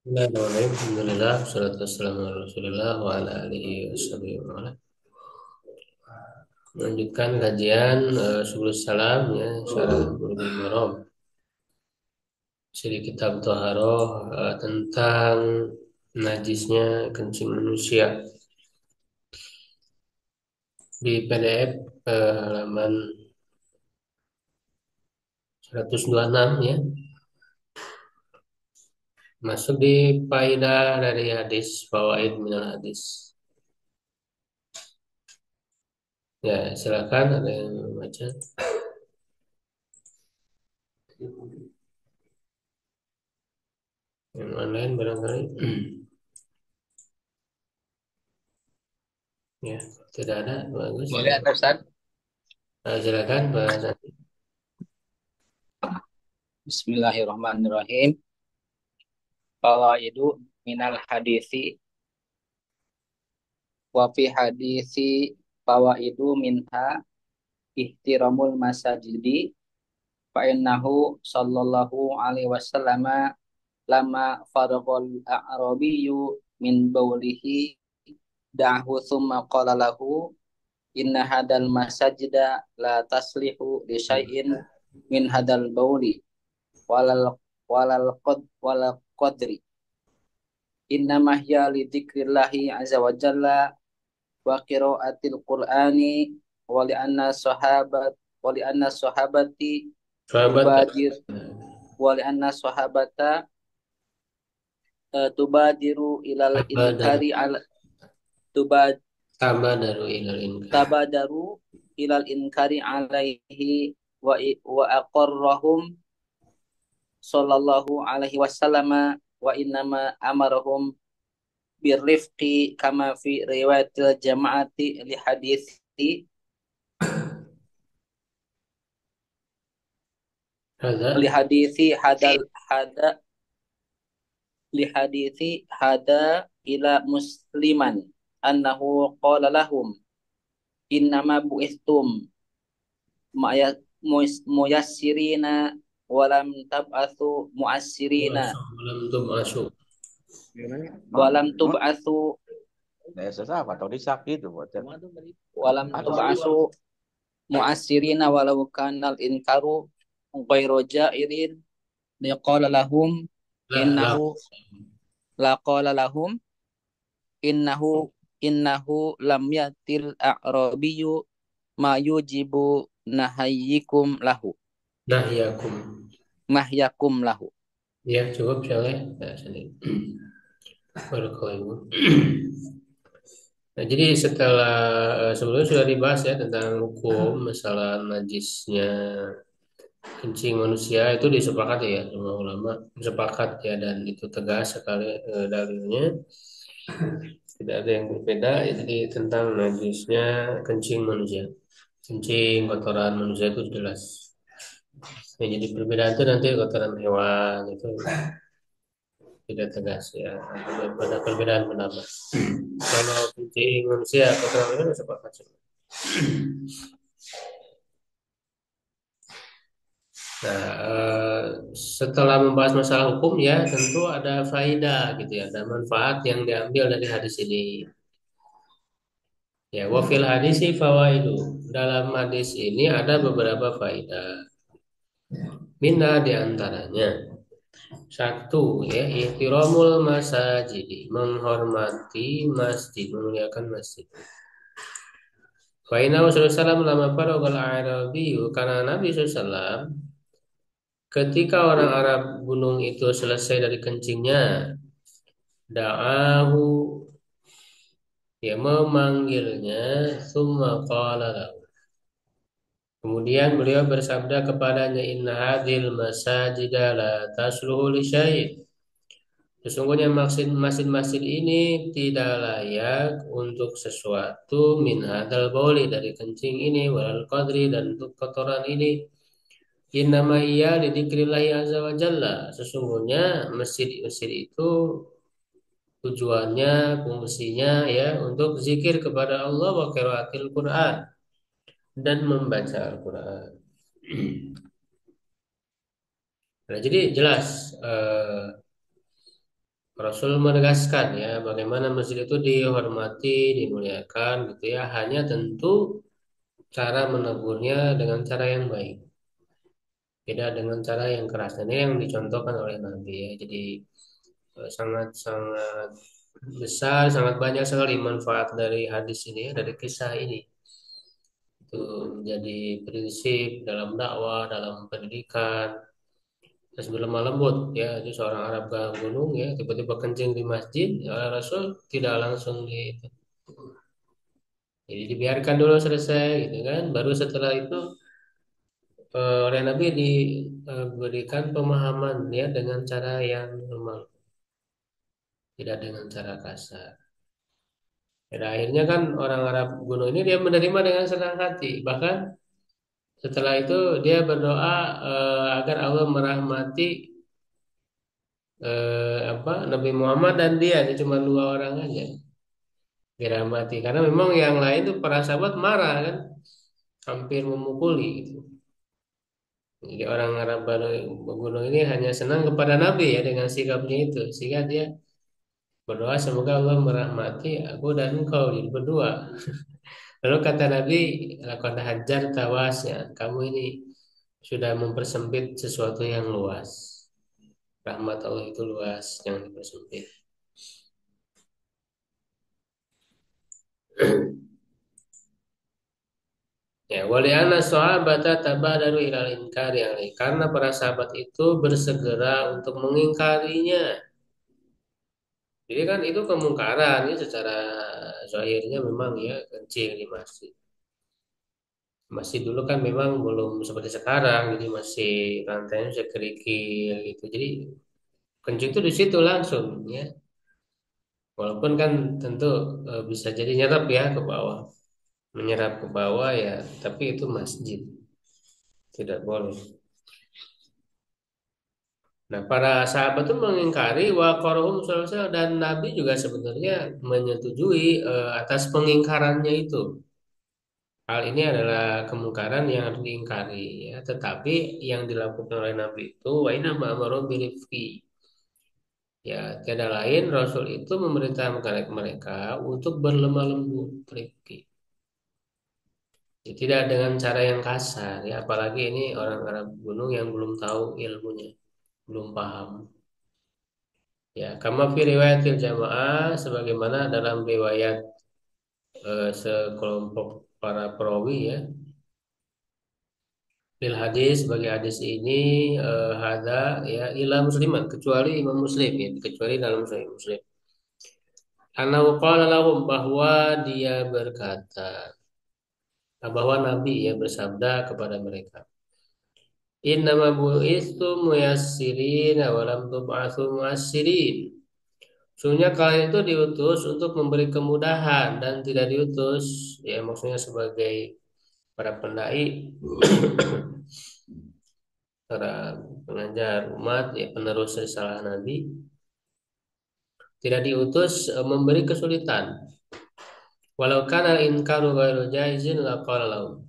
Bismillahirrahmanirrahim. Alhamdulillah, wassalatu wassalamu ala Rasulillah wa ala alihi washabihi wa ala. Melanjutkan kajian sebelum salam ya, syarah Bulughul Maram. Siri kitab Thaharoh tentang najisnya kencing manusia di PDF halaman 126 ya. Masuk di faidah dari hadis, fawaid minal hadis. Ya, silakan ada yang membaca. Yang lain barangkali. Ya, tidak ada, bagus. Boleh Anda Ustaz? Silakan Pak Sandi. Bismillahirrahmanirrahim. Fawaidu minal hadisi wa fi hadisi fawaidu minha ihtiramul masajidi fa innahu sallallahu alaihi wasallam lama faragol a'rabiyyu min baulihi da'hu thumma qala lahu inna hadal masajida la taslihu li syai'in min hadal bauli walal walal qadri innama hiya li dzikrillahi azza wa jalla wa qiraatil qur'ani wa li anna sahabat wa li anna sahabati Sahabat tubadir wa li anna sahabata tubadiru ilal Tabadaru inkari al tubad Tabadaru ilal inkar. tabadaru ilal inkari alaihi wa aqarrahum sallallahu alaihi wasallam wa innama amarahum birrifqi kama fi riwayatil jama'ati li Hadza hadithi hadal hada li hadithi hada ila musliman annahu qala lahum innama bu'ithtum muyassirina walam tab'atsu mu'assirina belum tum masuk. walam tub'atsu Nah, sesama atau disakit itu buat walam tub'atsu mu'assirina walau kanal inkaru ghairu ja'irin liqala lahum La la innahu laqala lahum innahu innahu lam yatil a'rabiyyu ma yujibu nahayyikum lahu nahyakum. mahyakum lahu. Ya cukup Saleh. Ya, sini. Barakallahu. Nah, jadi setelah sebelumnya sudah dibahas ya tentang hukum masalah najisnya kencing manusia itu disepakati ya semua ulama sepakat ya dan itu tegas sekali dalilnya. Tidak ada yang berbeda ya, jadi tentang najisnya kencing manusia. Kencing kotoran manusia itu jelas. Ya, jadi perbedaan itu nanti kotoran hewan itu tidak tegas ya. Ada perbedaan pendapat. Kalau kencing manusia kotoran hewan sepakat semua. Nah, setelah membahas masalah hukum ya tentu ada faidah gitu ya, ada manfaat yang diambil dari hadis ini. Ya, wafil hadis fawaidu. Dalam hadis ini ada beberapa faidah. Mina diantaranya satu ya, ihtiramul masajid, menghormati masjid, memuliakan masjid. Faina Rasulullah lama parogal Arabiyu karena Nabi SAW ketika orang Arab gunung itu selesai dari kencingnya, da'ahu ya memanggilnya, summa qala lahu. Kemudian beliau bersabda kepadanya, inna hadhil masajida la tasluhu li syait. Sesungguhnya masjid-masjid ini tidak layak untuk sesuatu min hadal bauli dari kencing ini walal qadri dan untuk kotoran ini. Innama iya lidzikrillahi azza wa jalla. Sesungguhnya masjid-masjid itu tujuannya, fungsinya ya untuk zikir kepada Allah wa qiraatil Quran dan membaca Al-Quran. Nah, jadi jelas Rasul menegaskan ya bagaimana masjid itu dihormati, dimuliakan gitu ya. Hanya tentu cara menegurnya dengan cara yang baik, tidak dengan cara yang keras. Dan ini yang dicontohkan oleh Nabi ya. Jadi sangat-sangat besar, sangat banyak sekali manfaat dari hadis ini ya, dari kisah ini. Itu menjadi prinsip dalam dakwah, dalam pendidikan. Terus berlemah lembut ya, itu seorang Arab ke gunung ya, tiba-tiba kencing di masjid, ya, Rasul tidak langsung jadi dibiarkan dulu selesai gitu kan. Baru setelah itu oleh Nabi diberikan pemahaman ya dengan cara yang normal, tidak dengan cara kasar. Dan akhirnya kan orang Arab gunung ini dia menerima dengan senang hati. Bahkan setelah itu dia berdoa agar Allah merahmati Nabi Muhammad dan dia cuma dua orang aja dirahmati. Karena memang yang lain tuh para sahabat marah kan, hampir memukuli gitu. Jadi orang Arab gunung ini hanya senang kepada Nabi ya dengan sikapnya itu, sehingga dia berdoa semoga Allah merahmati aku dan engkau jadi berdua. Lalu kata Nabi, lakon hajar tawasnya, kamu ini sudah mempersempit sesuatu yang luas. Rahmat Allah itu luas, jangan dipersempit. Ya, waliana sahabata tabadaru ilal inkari alaih. Karena para sahabat itu bersegera untuk mengingkarinya. Jadi kan itu kemungkaran ya secara zahirnya memang ya kencing di masjid. Masih dulu kan memang belum seperti sekarang, jadi masih lantainya bisa kerikil gitu. Jadi kencing itu di situ langsung ya. Walaupun kan tentu bisa jadi nyerap ya ke bawah, menyerap ke bawah ya, tapi itu masjid, tidak boleh. Nah, para sahabat itu mengingkari wa qarahum sallallahu dan Nabi juga sebenarnya menyetujui atas pengingkarannya itu. Hal ini adalah kemungkaran yang harus diingkari ya, tetapi yang dilakukan oleh Nabi itu wa inna ma'amaru birifqi. Ya, tiada lain Rasul itu memerintahkan mereka untuk berlemah lembut, rifqi. Ya, tidak dengan cara yang kasar ya, apalagi ini orang Arab gunung yang belum tahu ilmunya, belum paham. Ya, kama fi riwayatil jamaah sebagaimana dalam riwayat sekelompok para perawi ya. Lil hadis bagi hadis ini hada ya ila musliman kecuali Imam Muslim ya, kecuali dalam Sahih Muslim. Anau qala lahum bahwa dia berkata bahwa Nabi ya bersabda kepada mereka. Innama bu'istu muyassirin wa lam tub'atsu mu'assirin. Sesungguhnya kalian itu diutus untuk memberi kemudahan dan tidak diutus ya maksudnya sebagai para pendai para pengajar umat ya penerus risalah Nabi tidak diutus memberi kesulitan walau kana inkaru ghairu jaizin laqala lahum.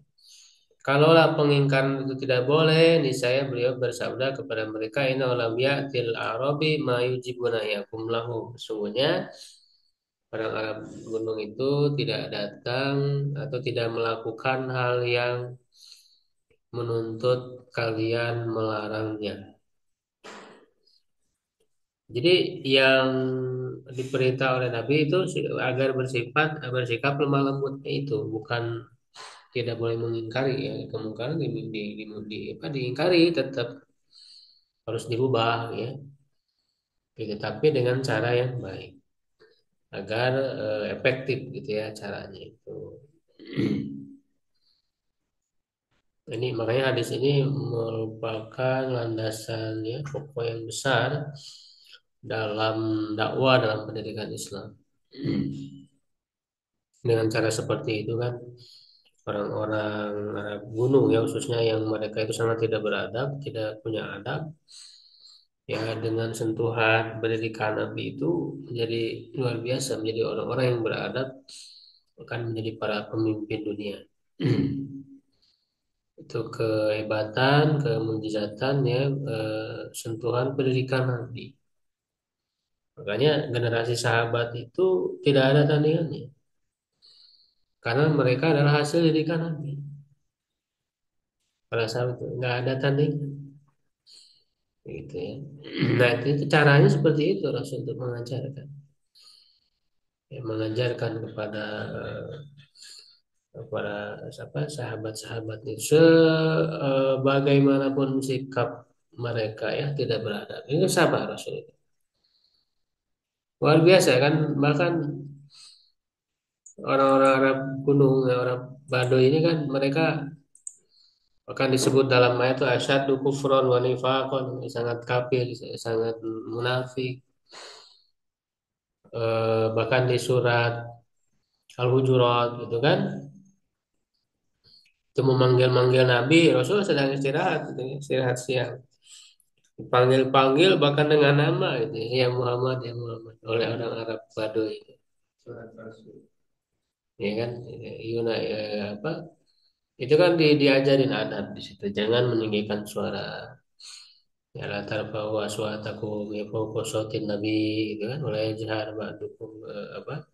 Kalaulah pengingkaran itu tidak boleh, niscaya beliau bersabda kepada mereka, inna lam ya'til arabi ma yujibuna yakum lahu. Sesungguhnya orang Arab gunung itu tidak datang atau tidak melakukan hal yang menuntut kalian melarangnya. Jadi yang diperintah oleh Nabi itu agar bersikap lemah lembut itu bukan tidak boleh mengingkari ya kemungkaran diingkari tetap harus dirubah ya gitu, tapi dengan cara yang baik agar efektif gitu ya caranya itu. Ini makanya hadis ini merupakan landasan ya pokok yang besar dalam dakwah dalam pendidikan Islam. Dengan cara seperti itu kan orang-orang Arab gunung ya khususnya yang mereka itu sangat tidak beradab, tidak punya adab ya dengan sentuhan pendidikan Nabi itu menjadi luar biasa, menjadi orang-orang yang beradab akan menjadi para pemimpin dunia. Itu kehebatan, kemujizatan ya sentuhan pendidikan Nabi. Makanya generasi sahabat itu tidak ada tandingannya. Karena mereka adalah hasil didikan Nabi. Para sahabat itu nggak ada tandingan. Gitu ya. Nah itu caranya seperti itu Rasul untuk mengajarkan. Ya, mengajarkan kepada siapa sahabat-sahabat itu sebagaimanapun sikap mereka ya tidak beradab. Itu sabar Rasul itu. Luar biasa kan bahkan orang-orang Arab gunung, ya, orang Baduy ini kan mereka akan disebut dalam ayat itu asyaddu kufron wa nifaqon, sangat kafir, sangat munafik. Bahkan di surat Al-Hujurat gitu kan, itu memanggil-manggil Nabi, Rasul sedang istirahat, gitu, ya, istirahat siang. Dipanggil-panggil bahkan dengan nama gitu, ya Muhammad oleh orang Arab Baduy. Ya kan, Yuna, apa? Itu kan diajarin adab di situ. Jangan meninggikan suara. Ya latar bahwa suataku fawqa sautin nabi gitu kan mulai jahar ba'dukum apa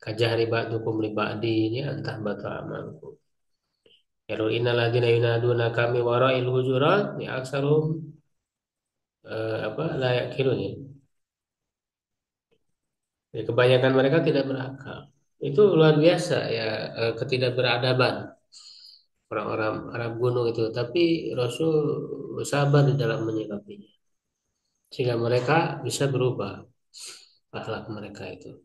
kajahri ba'dukum li ba'di ini antah bata amalku ya innal ladzina yunaduna kami wara'il hujurat ya aksarum apa layak kirun ya. Ya, kebanyakan mereka tidak berakal itu luar biasa ya ketidakberadaban orang-orang Arab gunung itu tapi Rasul sabar di dalam menyikapinya sehingga mereka bisa berubah akhlak mereka itu.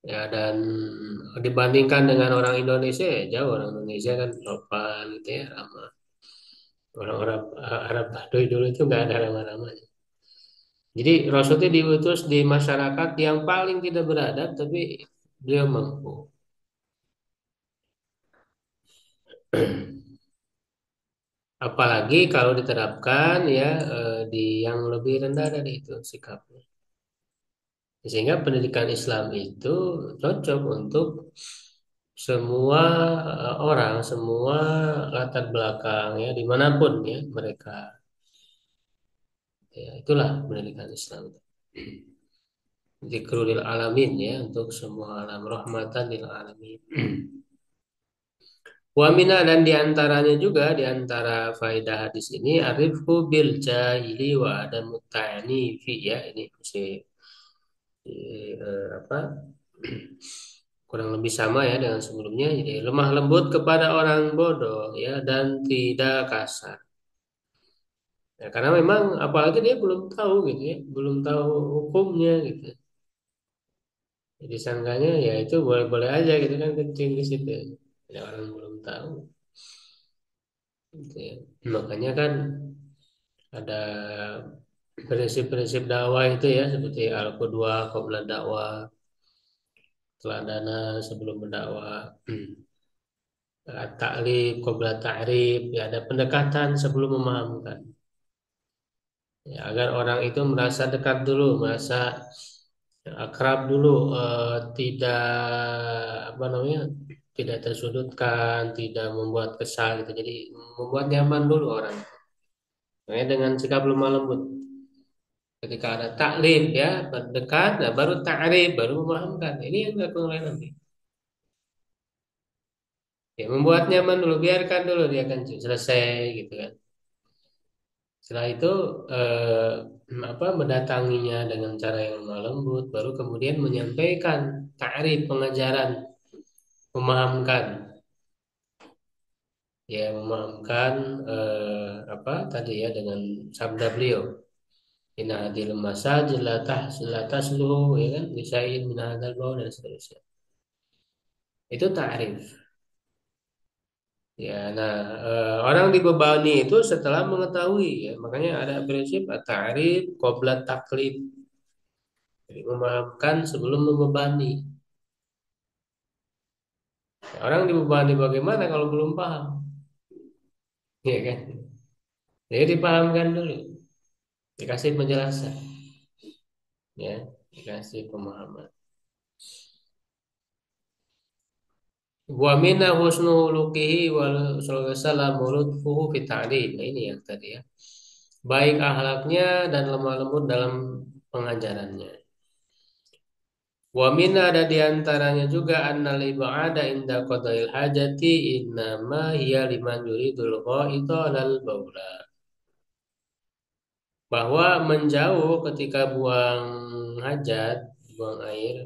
Ya dan dibandingkan dengan orang Indonesia ya jauh orang Indonesia kan sopan gitu ya ramah. Orang-orang Arab Baduy dulu itu nggak ada ramah-ramahnya. Jadi Rasul itu diutus di masyarakat yang paling tidak beradab tapi beliau mampu. Apalagi kalau diterapkan ya di yang lebih rendah dari itu sikapnya. Sehingga pendidikan Islam itu cocok untuk semua orang, semua latar belakang ya, dimanapun ya mereka. Ya, itulah pendidikan Islam. Zikrul alamin ya untuk semua alam rahmatan lil alamin. Wamina dan diantaranya juga diantara faedah hadis ini arifku bil jahili wa adamu ta'ni fi ya ini mesti apa kurang lebih sama ya dengan sebelumnya jadi lemah lembut kepada orang bodoh ya dan tidak kasar ya, karena memang apalagi dia belum tahu gitu ya belum tahu hukumnya gitu jadi sangkanya ya itu boleh-boleh aja gitu kan kencing di situ ya orang belum tahu gitu ya. Makanya kan ada prinsip-prinsip dakwah itu ya seperti al-qudwah qabla dakwah teladana sebelum berdakwah taklif, qabla ta'rif, ya ada pendekatan sebelum memahamkan. Ya, agar orang itu merasa dekat dulu, merasa akrab dulu, tidak apa namanya, tidak tersudutkan, tidak membuat kesal gitu. Jadi membuat nyaman dulu orang. Makanya dengan sikap lemah lembut. Ketika ada taklif ya, berdekat, nah baru ta'rif, baru memahamkan. Ini yang dilakukan oleh Nabi. Ya, membuat nyaman dulu, biarkan dulu dia kan selesai gitu kan. Setelah itu mendatanginya dengan cara yang lemah lembut, baru kemudian menyampaikan ta'rif pengajaran, memahamkan, ya memahamkan apa tadi ya dengan sabda beliau, inna hadil masajid la tasluhu ya kan bisain min hadzal baul dan seterusnya. Itu ta'rif. Ya, nah orang dibebani itu setelah mengetahui ya, makanya ada prinsip at-ta'rif qabla taklif. Jadi memahamkan sebelum membebani. Orang dibebani bagaimana kalau belum paham? Ya kan? Jadi dipahamkan dulu, dikasih penjelasan, ya, dikasih pemahaman. Wa minna husnu luqihi wa sallallahu lutfuhu fi ta'lim. Nah, ini yang tadi ya. baik akhlaknya dan lemah lembut dalam pengajarannya. Wa min ada diantaranya juga annal ibada inda qadail hajati innama hiya liman yuridul ghaita lal baula. Bahwa menjauh ketika buang hajat, buang air,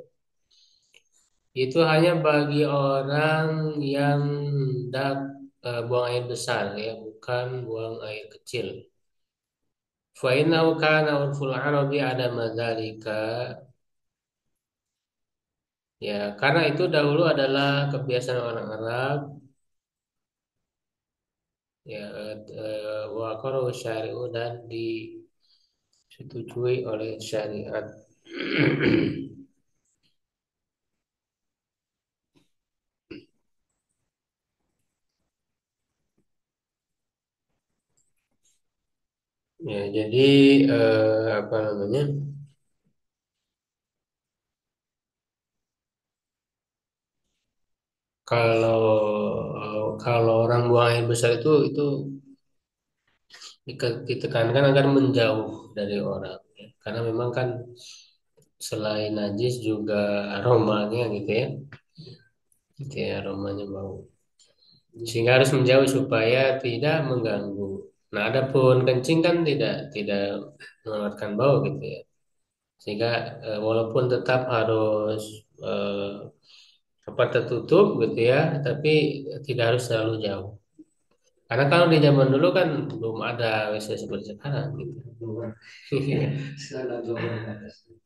itu hanya bagi orang yang hendak buang air besar ya, bukan buang air kecil. Fa innahu kana urful arabi ada madzalika. Ya, karena itu dahulu adalah kebiasaan orang Arab ya wa qaru syari'u dan disetujui oleh syariat. Ya, jadi apa namanya? Kalau kalau orang buang air besar itu ditekankan agar menjauh dari orang ya. Karena memang kan selain najis juga aromanya gitu ya. Gitu ya, aromanya bau. Sehingga harus menjauh supaya tidak mengganggu. Nah, adapun kencing kan tidak mengeluarkan bau gitu ya. Sehingga walaupun tetap harus apa tertutup gitu ya, tapi tidak harus terlalu jauh. Karena kalau di zaman dulu kan belum ada WC seperti sekarang gitu.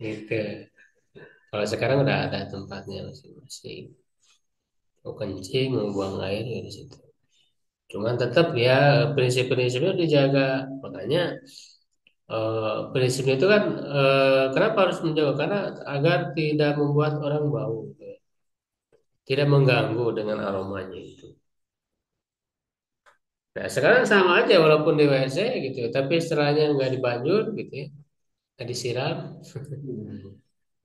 Gitu. Kalau sekarang udah ada tempatnya masing-masing. Mau kencing, mau buang air ya di situ. Cuman tetap ya prinsip-prinsipnya dijaga. Makanya prinsipnya itu kan kenapa harus menjauh? Karena agar tidak membuat orang bau, gitu ya. Tidak mengganggu dengan aromanya itu. Nah sekarang sama aja walaupun di WC gitu, ya, tapi setelahnya nggak dibanjur gitu ya, nggak disiram.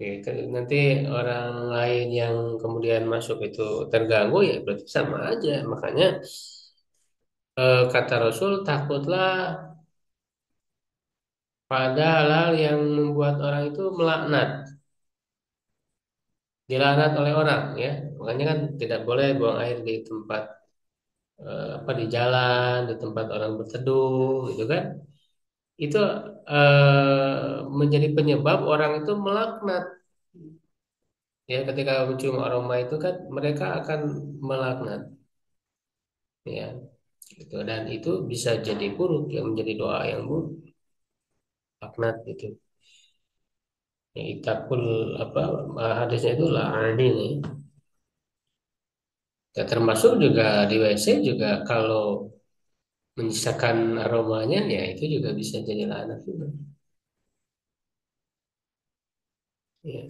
Gitu. Nanti orang lain yang kemudian masuk itu terganggu ya berarti sama aja. Makanya kata Rasul takutlah pada hal-hal yang membuat orang itu melaknat, dilaknat oleh orang ya. Makanya kan tidak boleh buang air di tempat apa di jalan, di tempat orang berteduh, gitu kan? Itu menjadi penyebab orang itu melaknat. Ya, ketika mencium aroma itu kan mereka akan melaknat, ya, gitu. Dan itu bisa jadi buruk, yang menjadi doa yang buruk, laknat gitu. Ya, itakul apa hadisnya itu lah ini. Ya, termasuk juga di WC juga kalau menyisakan aromanya ya itu juga bisa jadi laknat juga. Ya.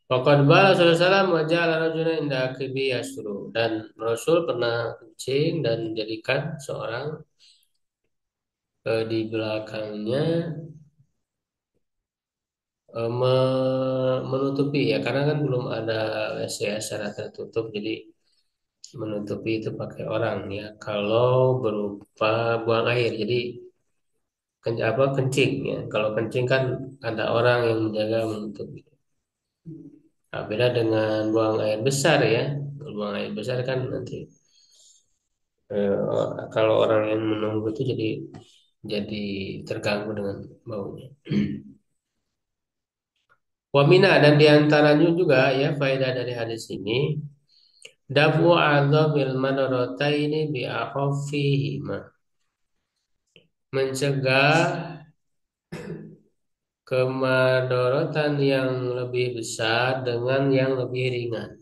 Waqad bala sallallahu wajah rajulun inda akibi yasru dan Rasul pernah kencing dan menjadikan seorang di belakangnya menutupi ya karena kan belum ada WC secara tertutup jadi menutupi itu pakai orang ya kalau berupa buang air jadi apa kencing ya kalau kencing kan ada orang yang menjaga menutupi. Nah, beda dengan buang air besar ya. Kalau buang air besar kan nanti kalau orang yang menunggu itu jadi terganggu dengan baunya. Wamina dan diantaranya juga ya faedah dari hadis ini dafu adzabil madarataini bi akhafihima mencegah kemadorotan yang lebih besar dengan yang lebih ringan.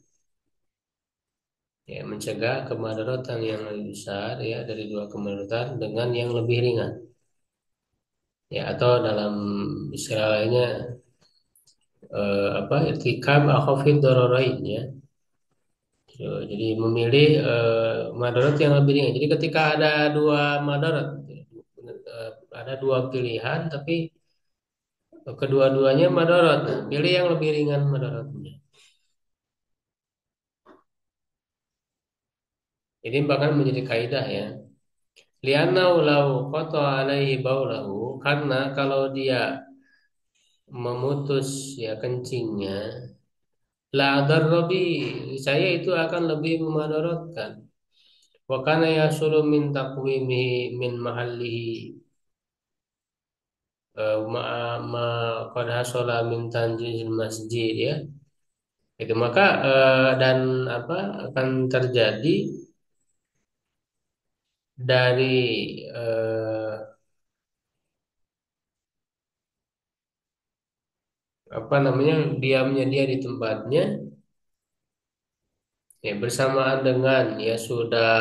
Ya, mencegah kemadorotan yang lebih besar ya dari dua kemadorotan dengan yang lebih ringan. Ya, atau dalam istilah lainnya apa irtikab akhafid dararain ya. Jadi memilih madarat yang lebih ringan. Jadi ketika ada dua madarat, ada dua pilihan, tapi kedua-duanya madarat. Nah, pilih yang lebih ringan madaratnya. Ini bahkan menjadi kaidah ya. Lianau lau qata alaihi baulahu, karena kalau dia memutus ya kencingnya, la darrobi, saya itu akan lebih memadaratkan. Wa kana yasulu min taqwimihi min mahallihi ma ma qad hasala min tanjizil masjid ya. Itu maka dan apa akan terjadi dari apa namanya diamnya dia di tempatnya ya bersamaan dengan ya sudah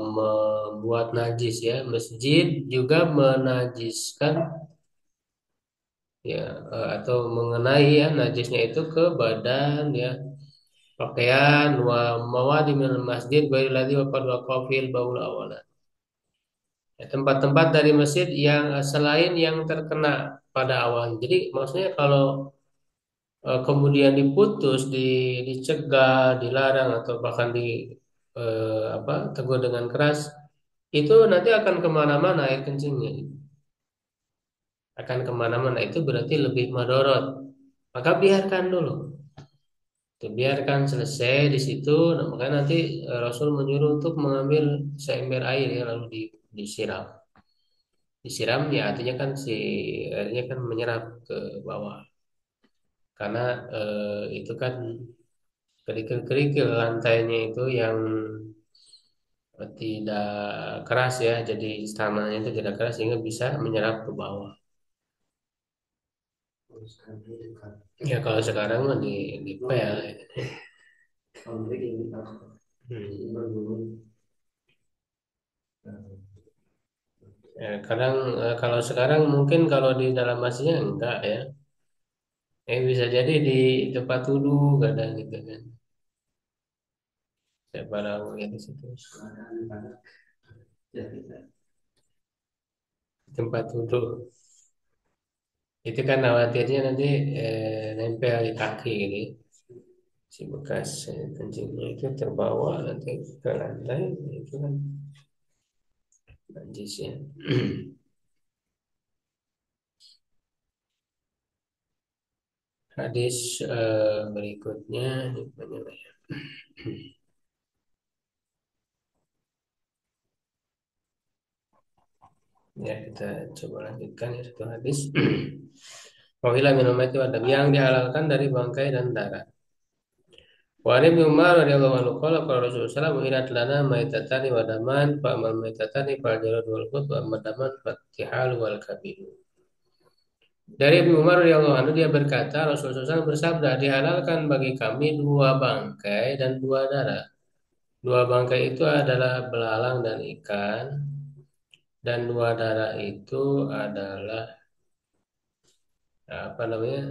membuat najis ya masjid juga menajiskan ya atau mengenai ya najisnya itu ke badan ya pakaian wa mawadi minal masjid ghairil ladzi waqad waqafil baul awalan. Ya, tempat-tempat dari masjid yang selain yang terkena pada awal. Jadi maksudnya kalau kemudian diputus, dicegah, dilarang atau bahkan apa tegur dengan keras, itu nanti akan kemana-mana air kencingnya, akan kemana-mana itu berarti lebih madorot. Maka biarkan dulu, tuh, biarkan selesai di situ. Nah, makanya nanti Rasul menyuruh untuk mengambil seember air ya lalu disiram. Disiram ya artinya kan si airnya kan menyerap ke bawah karena itu kan kerikil-kerikil lantainya itu yang tidak keras ya, jadi tanahnya itu tidak keras sehingga bisa menyerap ke bawah. Ya kalau sekarang mah di pel. Ya, kadang kalau sekarang mungkin kalau di dalam masjidnya enggak ya. Bisa jadi di tempat wudhu kadang gitu kan. Saya barang lihat di situ. Tempat wudhu. Itu kan khawatirnya nanti nempel di kaki gitu. Si bekas kencingnya itu terbawa nanti ke lantai itu kan najis ya. Hadis berikutnya ini mana ya? Ya kita coba lanjutkan ya satu hadis. Wahila minum itu ada yang dihalalkan dari bangkai dan darah. Wa Ibnu Umar radhiyallahu anhu qala qala Rasulullah sallallahu alaihi wasallam uhilat lana maitatani wa daman fa amal maitatani fal jarad wal qut wa amal daman fatihal wal kabir. Dari Ibnu Umar radhiyallahu anhu dia berkata Rasulullah SAW bersabda dihalalkan bagi kami dua bangkai dan dua darah. Dua bangkai itu adalah belalang dan ikan dan dua darah itu adalah apa namanya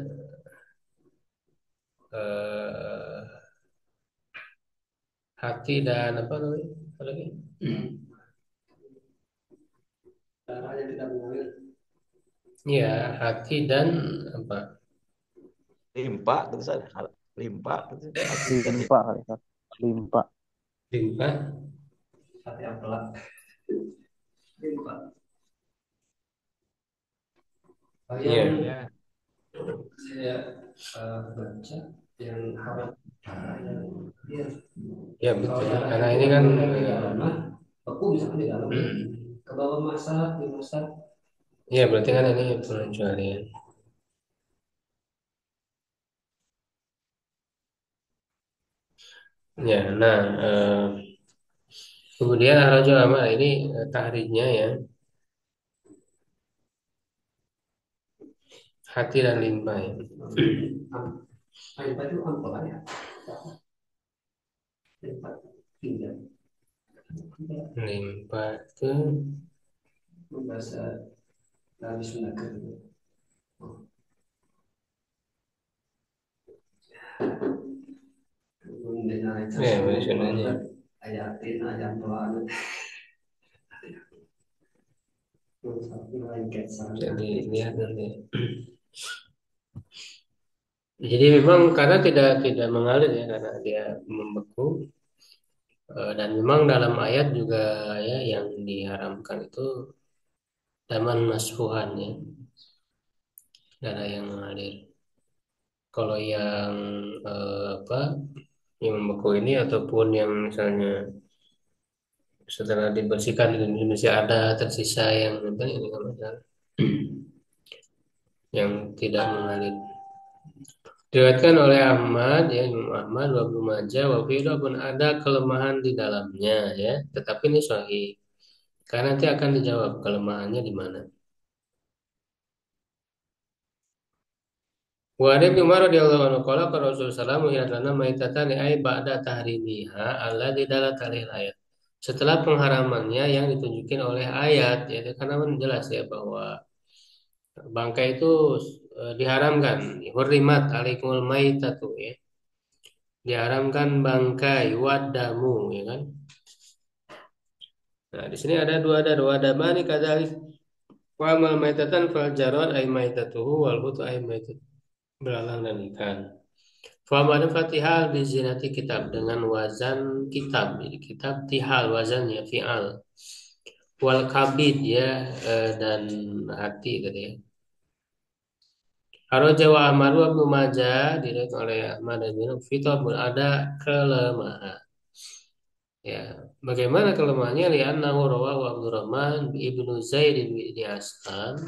eh, hati dan apa namanya apa lagi? Darah yang tidak mengalir. Ya, hati dan apa? Limpa gitu saja. Limpa gitu. Hati dan Limpa kali Ustaz. Limpa. Limpa. Hati apalah? Limpa. Iya. Yang saya baca yang haram ya, ya betul. Karena ini kan aku misalkan di dalam ke bawah masak dimasak. Ya berarti kan ini pengecualian. Ya, nah kemudian arajul amal ini tahrijnya ya hati dan limpa ya. Limpa itu ampel ya. Limpa tidak. Limpa itu bahasa dari Sunda kan. Ya, bahasa Sundanya. Ayatin ayam pelan. Jadi lihat nanti. Jadi memang karena tidak mengalir ya karena dia membeku Dan memang dalam ayat juga ya yang diharamkan itu daman masfuhan ya, darah yang mengalir. Kalau yang apa yang membeku ini ataupun yang misalnya setelah dibersihkan di Indonesia ada tersisa yang apa ini nggak masalah. Yang tidak mengalir. Diriwayatkan oleh Ahmad ya Imam Ahmad wa Ibnu Majah wa fihi pun ada kelemahan di dalamnya ya, tetapi ini sahih. Karena nanti akan dijawab kelemahannya di mana. Wa ada Ibnu Umar radhiyallahu anhu qala qala Rasulullah sallallahu alaihi wasallam maitatani ay ba'da tahrimiha alladzi dalat alaihi ayat. Setelah pengharamannya yang ditunjukin oleh ayat ya, karena kan jelas ya bahwa bangkai itu diharamkan. Hurrimat alaikumul maitatu ya. Diharamkan bangkai wadamu ya kan. Nah, di sini ada dua damani kadzalik. Wa amal maitatan fal jarad ay maitatuhu wal hutu ay maitat belalang dan ikan. Fa mana fatihal bi zinati kitab dengan wazan kitab. Jadi kitab tihal wazannya fi'al. Wal kabid ya dan hati tadi ya. Haraja wa Ahmad wa Ibnu Majah diriwayatkan oleh Ahmad dan Ibnu Fitabun ada kelemahan. Ya, bagaimana kelemahannya? Li'annahu rawahu Abdurrahman ibnu Zaid bin Aslam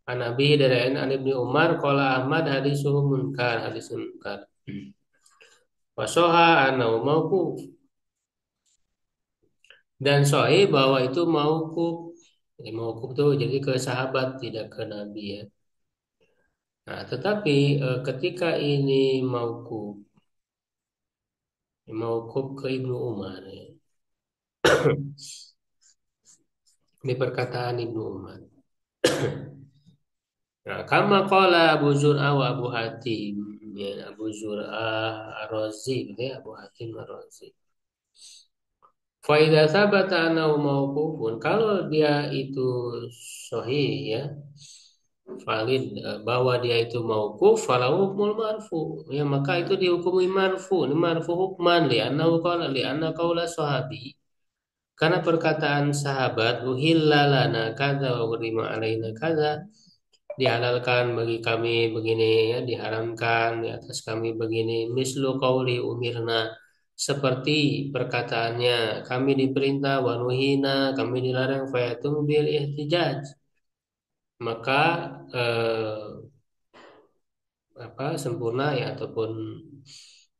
an Abi dari an Ibnu Umar qala Ahmad hadisuhu munkar hadisun munkar. Wa soha annahu mauquf dan sahih bahwa itu mauquf. Jadi mauquf itu jadi ke sahabat tidak ke Nabi ya. Nah, tetapi ketika ini mauquf ke Ibnu Umar ya. Di perkataan Ibnu Umar. Nah, kama qala Abu Zur'ah wa Abu Hatim ya, Abu Zur'ah Ar-Razi gitu ya, Abu Hatim Ar-Razi. Fa idza sabata annahu mauqufun kalau dia itu sahih ya, valid bahwa dia itu mauquf falahu hukmul marfu ya maka itu dihukumi marfu. Ini marfu hukman li annahu qala li anna qaula sahabi karena perkataan sahabat uhilla lana kadza wa hurima alaina kadza dihalalkan bagi kami begini ya diharamkan di atas kami begini mislu qauli umirna seperti perkataannya kami diperintah wanuhina kami dilarang fayatum bil ihtijaj maka sempurna ya ataupun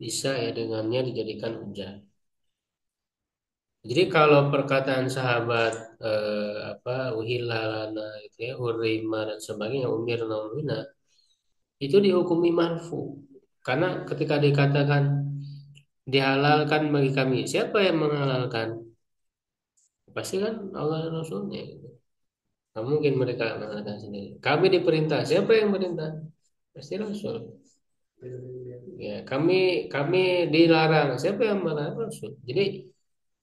bisa ya dengannya dijadikan hujah. Jadi kalau perkataan sahabat uhilalana itu ya hurima dan sebagainya umirna umina itu dihukumi marfu karena ketika dikatakan dihalalkan bagi kami siapa yang menghalalkan pasti kan Allah dan Rasulnya gitu. Nggak mungkin mereka menghalalkan sendiri kami diperintah siapa yang perintah pasti Rasul ya kami dilarang siapa yang melarang Rasul jadi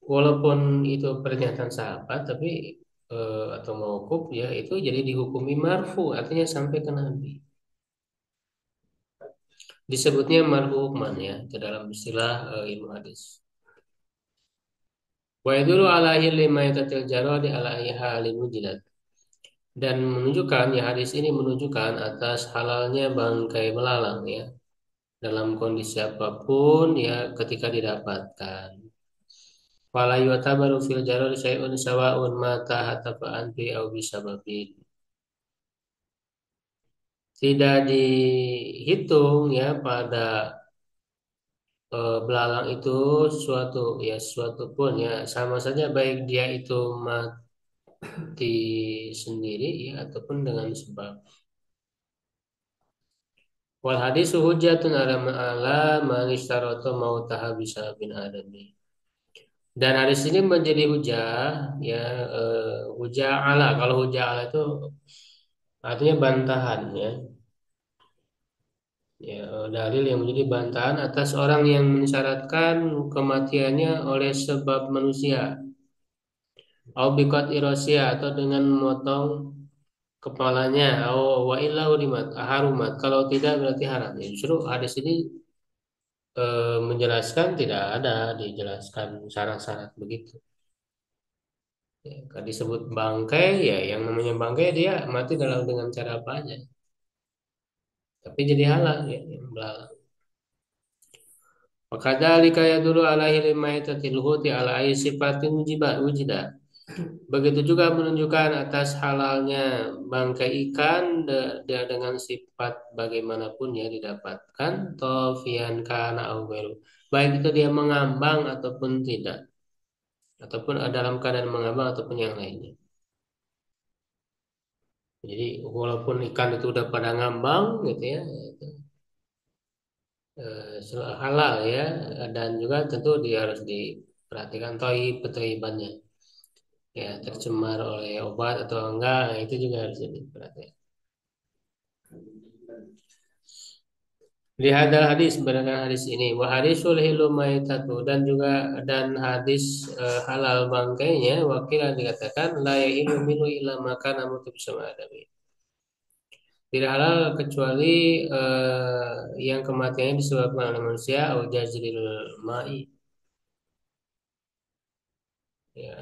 walaupun itu pernyataan sahabat tapi atau mauquf ya itu jadi dihukumi marfu artinya sampai ke Nabi disebutnya marhumman ya ke dalam istilah ilmu hadis. Wa yadullu ala hilli maitatil jaradi ala ayyi halin wujidat. Dan menunjukkan ya hadis ini menunjukkan atas halalnya bangkai belalang ya dalam kondisi apapun ya ketika didapatkan. Wala yu'tabaru fil jaradi syai'un sawa'un mata hatafa'an fi au bisababin. Tidak dihitung ya pada belalang itu suatu pun ya sama saja baik dia itu mati sendiri ya ataupun dengan sebab wal hadis hujjatun ala man istarata mautaha bisa bin adami dan hadis ini menjadi hujah ya hujah ala kalau hujah ala itu artinya bantahan ya ya dalil yang menjadi bantahan atas orang yang mensyaratkan kematiannya oleh sebab manusia au biqat irosia atau dengan memotong kepalanya au wa illa harumat kalau tidak berarti haram ya, justru hadis ini menjelaskan tidak ada dijelaskan syarat-syarat begitu. Ya, kalau disebut bangkai ya yang namanya bangkai dia mati dalam dengan cara apa aja. Tapi jadi halal ya yang belalang. Wakadzalika yadullu ala hilmi maitatil huti ala ayyi sifatin wujida. Begitu juga menunjukkan atas halalnya bangkai ikan dengan sifat bagaimanapun ya didapatkan tofian kana au ghairu. Baik itu dia mengambang ataupun tidak, ataupun dalam keadaan mengambang ataupun yang lainnya. Jadi walaupun ikan itu udah pada ngambang gitu ya, itu, halal ya, dan juga tentu dia harus diperhatikan toibannya. Ya tercemar oleh obat atau enggak, nah, itu juga harus diperhatikan. Lihat hadis berdasarkan hadis ini, wa hadisul hilu maitatu dan juga hadis halal bangkainya wakil dikatakan la yahilu minu illa makana mutib sama adami. Tidak halal kecuali yang kematiannya disebabkan oleh manusia atau jazril ma'i ya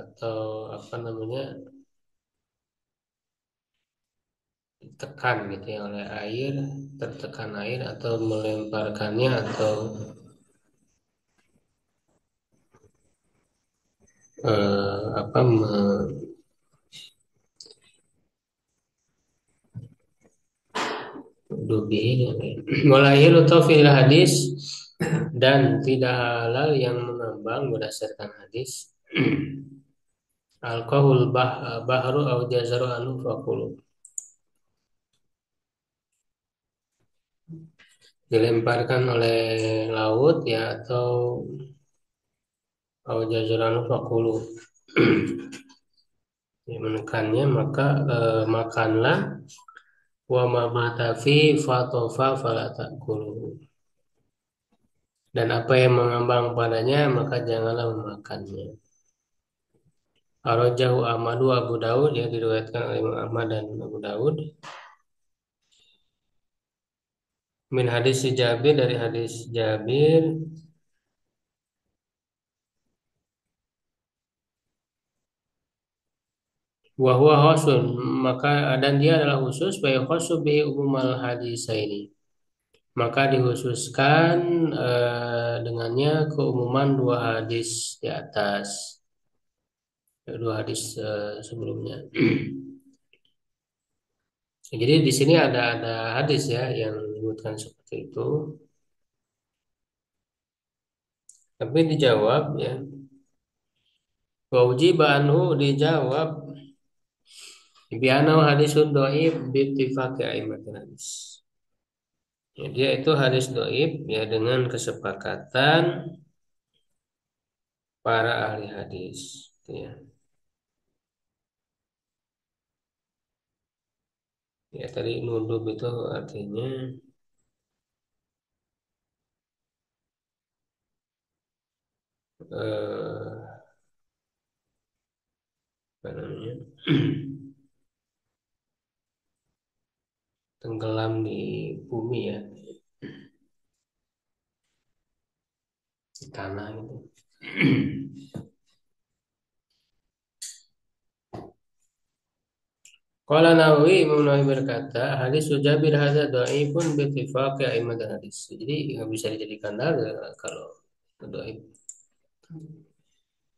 atau apa namanya tekan gitu ya oleh air, tertekan air atau melemparkannya atau apa dubi mulai fil hadis dan tidak halal yang mengambang berdasarkan hadis alkohol bahru au jazaru anu fakulu dilemparkan oleh laut ya atau au jazaru anu fakulu ya, menekannya maka makanlah wa ma mata fi fatofa fala ta'kuluhu dan apa yang mengambang padanya maka janganlah memakannya. Arajahu Ahmadu Abu Daud yang diriwayatkan oleh Imam Ahmad dan Abu Daud min hadis si Jabir dari hadis Jabir wa huwa khasun maka dan dia adalah khusus fa khasu bi umumal hadis ini maka dikhususkan dengannya keumuman dua hadis di atas dua hadis sebelumnya. Jadi di sini ada hadis ya yang menyebutkan seperti itu. Tapi dijawab ya. Wa ujiba anhu dijawab bi annahu hadisun dhaif bi ittifaqi a'immatil hadis. Ya, dia itu hadis dhaif ya dengan kesepakatan para ahli hadis. Ya. Ya tadi nundub itu artinya eh, apa namanya tenggelam di bumi ya di tanah itu. Qala Nawawi Imam Nawawi berkata hadis Jabir hadza dhaifun bi ittifaqi a'immat hadis. Jadi nggak bisa dijadikan dalil kalau dhaif.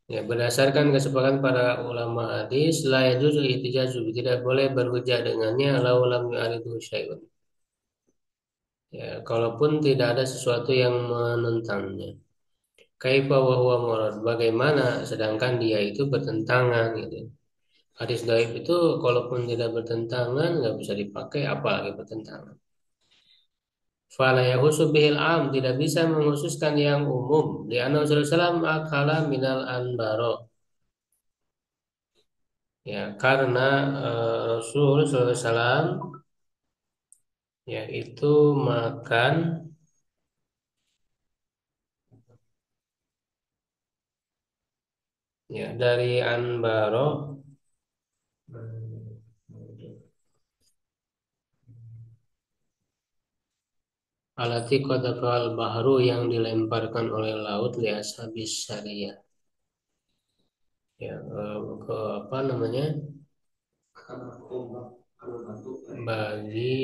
Ya, berdasarkan kesepakatan para ulama hadis, la yajuzu ihtijaju, tidak boleh berhujjah dengannya lau lam yu'aridu syai'un. Ya, kalaupun tidak ada sesuatu yang menentangnya. Kaifa wa huwa murad, bagaimana sedangkan dia itu bertentangan gitu. Hadis dhaif itu kalaupun tidak bertentangan nggak bisa dipakai apalagi bertentangan. Fala yahusu bihil am, tidak bisa menghususkan yang umum. Di anna Rasulullah akala minal anbaro. Ya, karena Rasul SAW yaitu makan ya dari anbaro alati qadafal bahru yang dilemparkan oleh laut li ashabis syariah. Ya, ke apa namanya? Bagi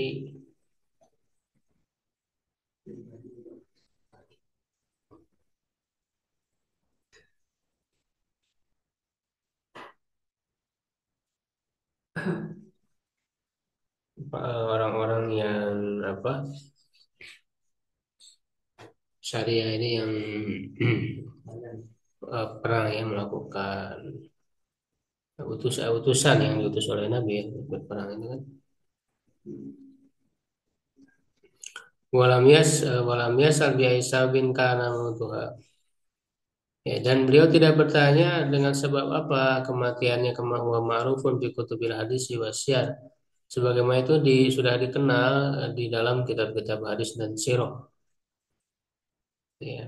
orang-orang yang apa? Syariah ini yang perang yang melakukan utusan yang diutus oleh Nabi ya, berperang itu kan. Walam yasal bi Isa bin kana mautuha. Ya, dan beliau tidak bertanya dengan sebab apa kematiannya, kama huwa ma'rufun fi kutubil hadis wasyar. Sebagaimana itu sudah dikenal di dalam kitab-kitab hadis dan sirah. Ya.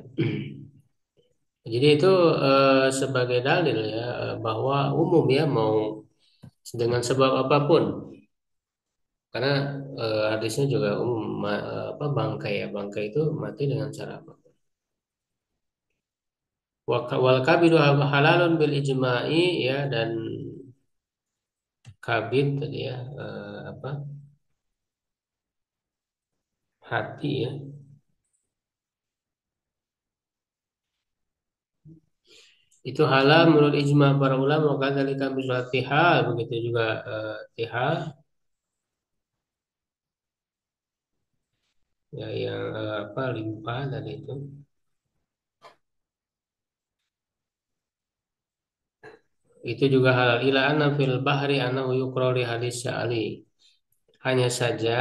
Jadi itu sebagai dalil ya bahwa umum ya mau dengan sebab apapun. Karena hadisnya juga umum apa bangkai ya, bangkai itu mati dengan cara apa? Wal kabidu halalun bil ijma'i ya, dan kabid tadi ya apa? Hati ya. Itu halal menurut ijma para ulama, kadzalika bisa tihal, begitu juga tihal ya yang apa limpah tadi itu juga halal ila anna fil bahri annahu yuqra li hadis Ali. Hanya saja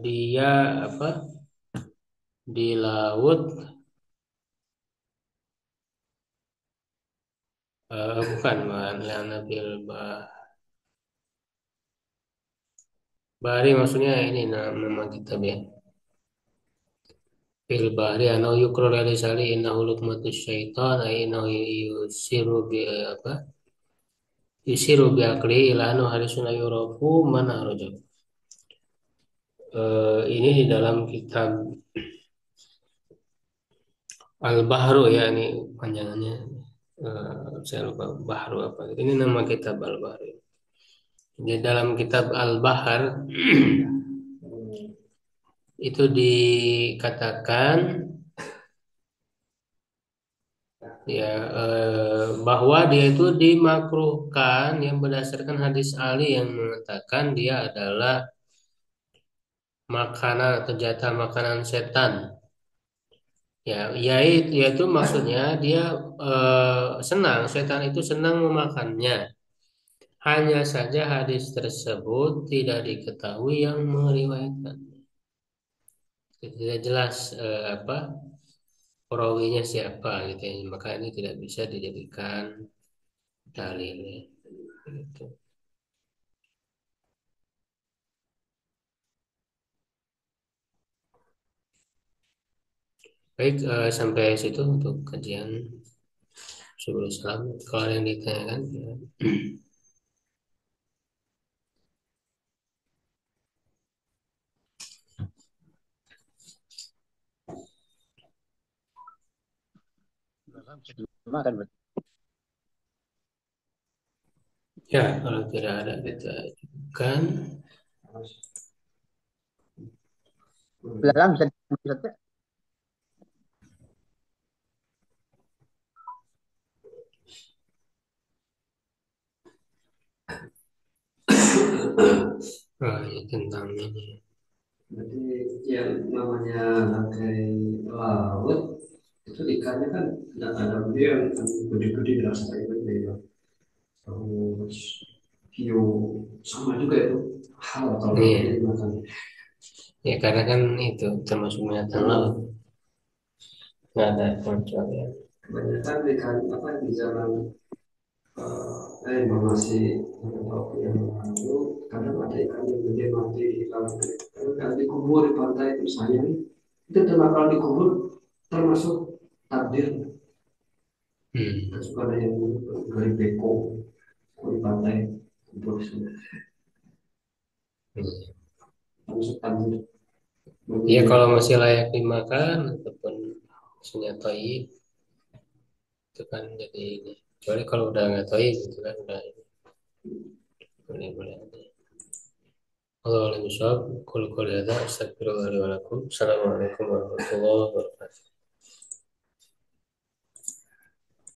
dia apa di laut bukan lana fil bahri, maksudnya ini nama kitab ya. Fil bahri annahu yuqra li hadis Ali innahu luqmatus syaitan innahu yusiru bi apa yusiru bi akli ila annahu harisun yurafu mana rajul. Ini di dalam kitab Al-Bahru ya, ini panjangannya saya lupa Bahru apa. Ini nama kitab Al-Bahru. Di dalam kitab Al-Bahar itu dikatakan ya bahwa dia itu dimakruhkan yang berdasarkan hadis Ali yang mengatakan dia adalah makanan atau jatah makanan setan. Ya, yaitu maksudnya dia senang, setan itu senang memakannya. Hanya saja hadis tersebut tidak diketahui yang meriwayatkan. Tidak jelas apa perawinya siapa gitu ya. Maka ini tidak bisa dijadikan dalil ya. Gitu. Baik, sampai situ untuk kajian Subul Salam. Kalau ada yang ditanyakan, ya. Makan berarti. Ya, kalau tidak ada kita ajukan. Belakang bisa Ya, tentang ini. Berarti yang namanya bangkai laut itu ikannya kan ada dia yang gede-gede dirasa itu ya. Terus hiu sama juga itu hal kalau Iya. dimakan. Ya karena kan itu termasuk binatang laut. Nggak ada pengecualian. Kebanyakan ikan apa di zaman informasi yang lalu kadang ada ikan yang gede mati di laut. Kalau dikubur di pantai misalnya nih, itu kalau dikubur termasuk takdir. Suka ada yang gali beko di pantai kubur semua. Termasuk takdir. Ya kalau masih layak dimakan ataupun maksudnya toib itu kan jadi ini. Kecuali kalau udah nggak toib gitu kan udah ini. Boleh boleh aja. Allah alam shawab. Qul qul hadza astaghfirullah li wa lakum. Assalamualaikum warahmatullahi wabarakatuh.